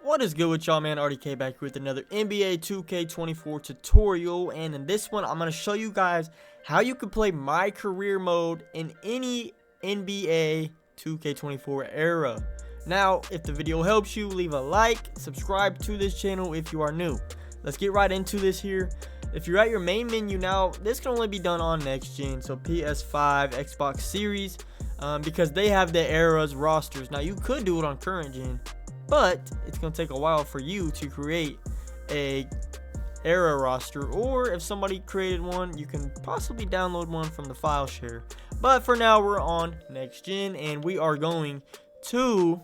What is good with y'all, man? RDK back here with another NBA 2K24 tutorial, and in this one I'm going to show you guys how you can play my career mode in any NBA 2K24 era. Now, if the video helps you, leave a like, subscribe to this channel if you are new. Let's get right into this here. If you're at your main menu now, this can only be done on next gen, so PS5, Xbox Series, because they have the eras rosters. Now, you could do it on current gen, but it's going to take a while for you to create a era roster, or if somebody created one, you can possibly download one from the file share. But for now, we're on next gen, and we are going to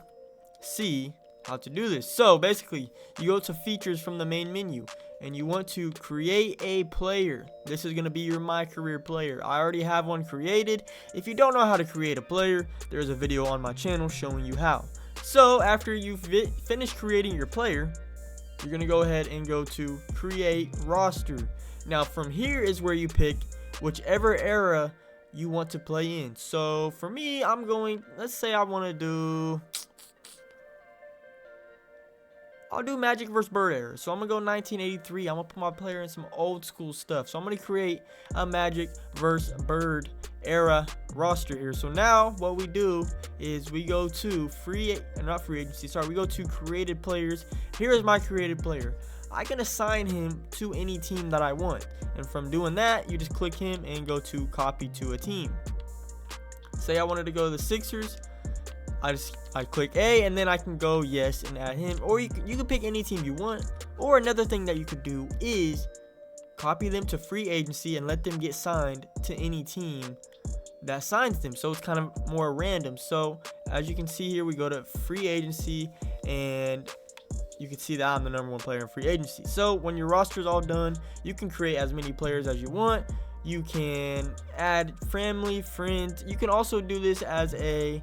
see how to do this. So basically, you go to features from the main menu, and you want to create a player. This is going to be your MyCareer player. I already have one created. If you don't know how to create a player, there's a video on my channel showing you how. So after you finish creating your player, you're going to go ahead and go to create roster. Now from here is where you pick whichever era you want to play in. So for me, let's say I want to do, I'll do Magic vs. Bird era. So I'm going to go 1983. I'm going to put my player in some old school stuff. So I'm going to create a Magic vs. Bird era roster here. So now what we do is we go to we go to created players. Here is my created player. I can assign him to any team that I want. And from doing that, you just click him and go to copy to a team. Say I wanted to go to the Sixers. I click A, and then I can go yes and add him, or you can pick any team you want. Or another thing that you could do is copy them to free agency and let them get signed to any team that signs them. So it's kind of more random. So as you can see here, we go to free agency, and you can see that I'm the #1 player in free agency. So when your roster is all done, you can create as many players as you want. You can add family, friends. You can also do this as a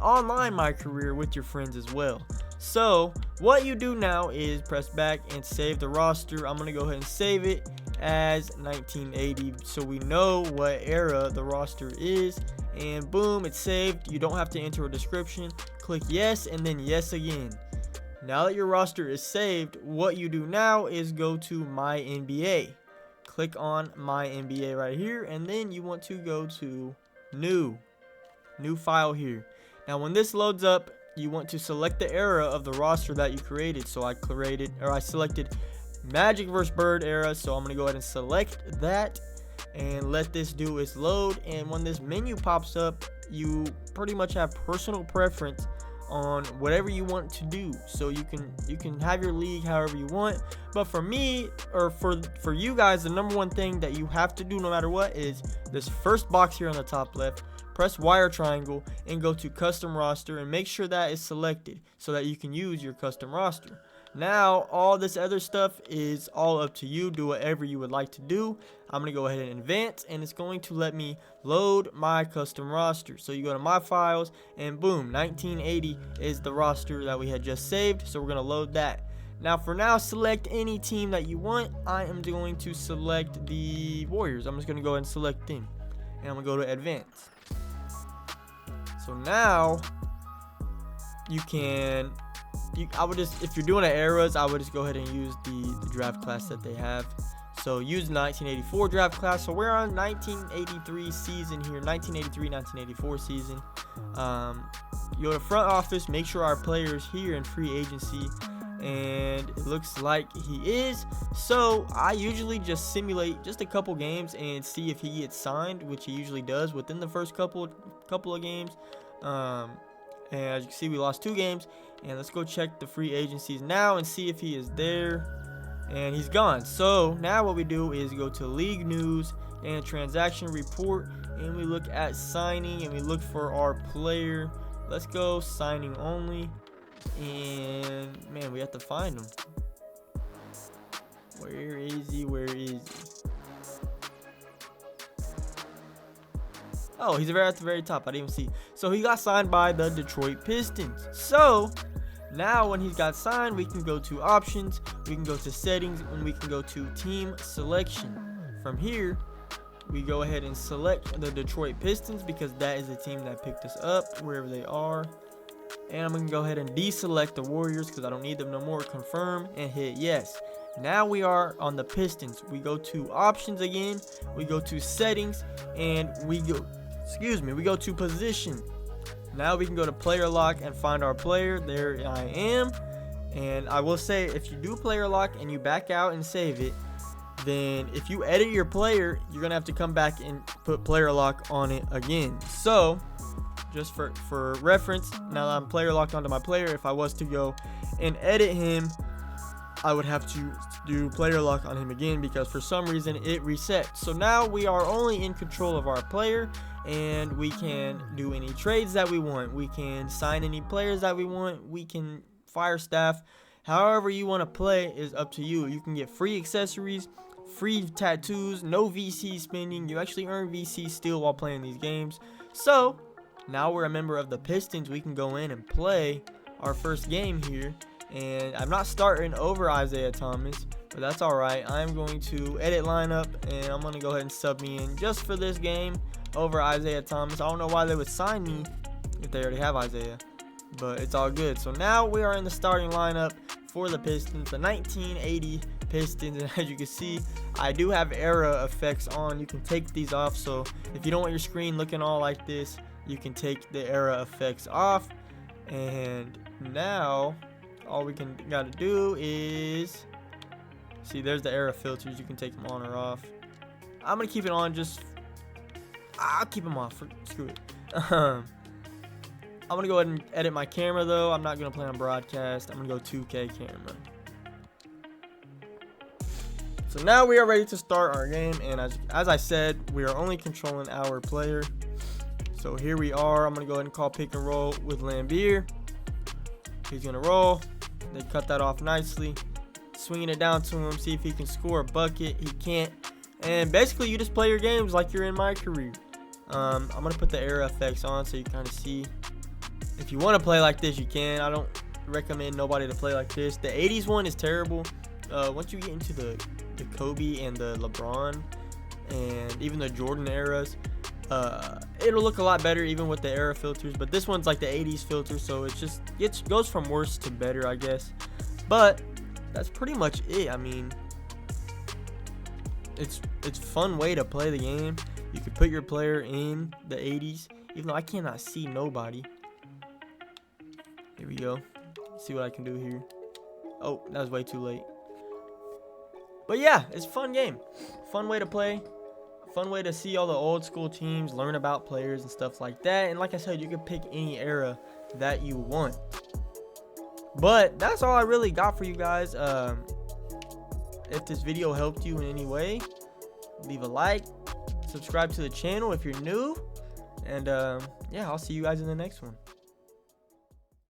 online MyCareer with your friends as well. So what you do now is press back and save the roster. I'm gonna go ahead and save it as 1980 so we know what era the roster is, and boom, it's saved. You don't have to enter a description. Click yes and then yes again. Now that your roster is saved, what you do now is go to My NBA. Click on My NBA right here, and then you want to go to new file here. Now when this loads up, you want to select the era of the roster that you created. So I selected Magic vs. Bird era, so I'm gonna go ahead and select that and let this do its load. And when this menu pops up, you pretty much have personal preference on whatever you want to do. So you can have your league however you want, but for me, or for you guys, the #1 thing that you have to do no matter what is this first box here on the top left. Press Y or triangle and go to custom roster and make sure that is selected so that you can use your custom roster. Now all this other stuff is all up to you. Do whatever you would like to do. I'm gonna go ahead and advance, and it's going to let me load my custom roster. So you go to my files, and boom, 1980 is the roster that we had just saved. So we're gonna load that. Now for now, select any team that you want. I am going to select the Warriors. I'm just gonna go ahead and select them, and I'm gonna go to advance. So now if you're doing eras, I would just go ahead and use the draft class that they have. So use the 1984 draft class. So we're on 1983 season here, 1983-1984 season. You go to front office, make sure our player is here in free agency, and it looks like he is. So I usually just simulate just a couple games and see if he gets signed, which he usually does within the first couple of games. And as you can see, we lost 2 games, and let's go check the free agencies now and see if he is there, and he's gone. So now what we do is go to league news and transaction report, and we look at signing, and we look for our player. Let's go signing only, and man, we have to find him. Where is he? Oh, he's at the very top. I didn't even see. So he got signed by the Detroit Pistons. So now when he's got signed, we can go to options, we can go to settings, and we can go to team selection. From here, we go ahead and select the Detroit Pistons because that is the team that picked us up wherever they are. And I'm going to go ahead and deselect the Warriors because I don't need them no more. Confirm and hit yes. Now we are on the Pistons. We go to options again. We go to settings and we go to position. Now we can go to player lock and find our player. There I am. And I will say, if you do player lock and you back out and save it, then if you edit your player, you're gonna have to come back and put player lock on it again. So just for reference, now that I'm player locked onto my player, if I was to go and edit him, I would have to do player lock on him again because for some reason it resets. So now we are only in control of our player, and we can do any trades that we want. We can sign any players that we want. We can fire staff. However you want to play is up to you. You can get free accessories, free tattoos, no VC spending. You actually earn VC still while playing these games. So now we're a member of the Pistons. We can go in and play our first game here. And I'm not starting over Isaiah Thomas, but that's all right. I'm going to edit lineup, and I'm going to go ahead and sub me in just for this game over Isaiah Thomas. I don't know why they would sign me if they already have Isaiah, but it's all good. So now we are in the starting lineup for the Pistons, the 1980 Pistons. And as you can see, I do have era effects on. You can take these off. So if you don't want your screen looking all like this, you can take the era effects off. And now all we gotta do is see, there's the era filters. You can take them on or off. I'm gonna keep it on. I'll keep them off. Screw it. I'm gonna go ahead and edit my camera though. I'm not gonna play on broadcast. I'm gonna go 2K camera. So now we are ready to start our game, and as I said, we are only controlling our player. So here we are. I'm gonna go ahead and call pick and roll with Lambeer. He's gonna roll. They cut that off nicely. Swinging it down to him, see if he can score a bucket. He can't. And basically, you just play your games like you're in MyCareer. I'm gonna put the era effects on so you kind of see. If you want to play like this, you can. I don't recommend nobody to play like this. The 80s one is terrible. Once you get into the Kobe and the LeBron and even the Jordan eras, it'll look a lot better even with the era filters. But this one's like the 80s filter, so it goes from worse to better, I guess. But that's pretty much it. I mean, it's a fun way to play the game. You could put your player in the 80s, even though I cannot see nobody. Here we go. See what I can do here. Oh, that was way too late. But yeah, it's a fun game. Fun way to play. Fun way to see all the old school teams, learn about players and stuff like that. And like I said, you can pick any era that you want. But that's all I really got for you guys. If this video helped you in any way, leave a like, subscribe to the channel if you're new, and yeah, I'll see you guys in the next one.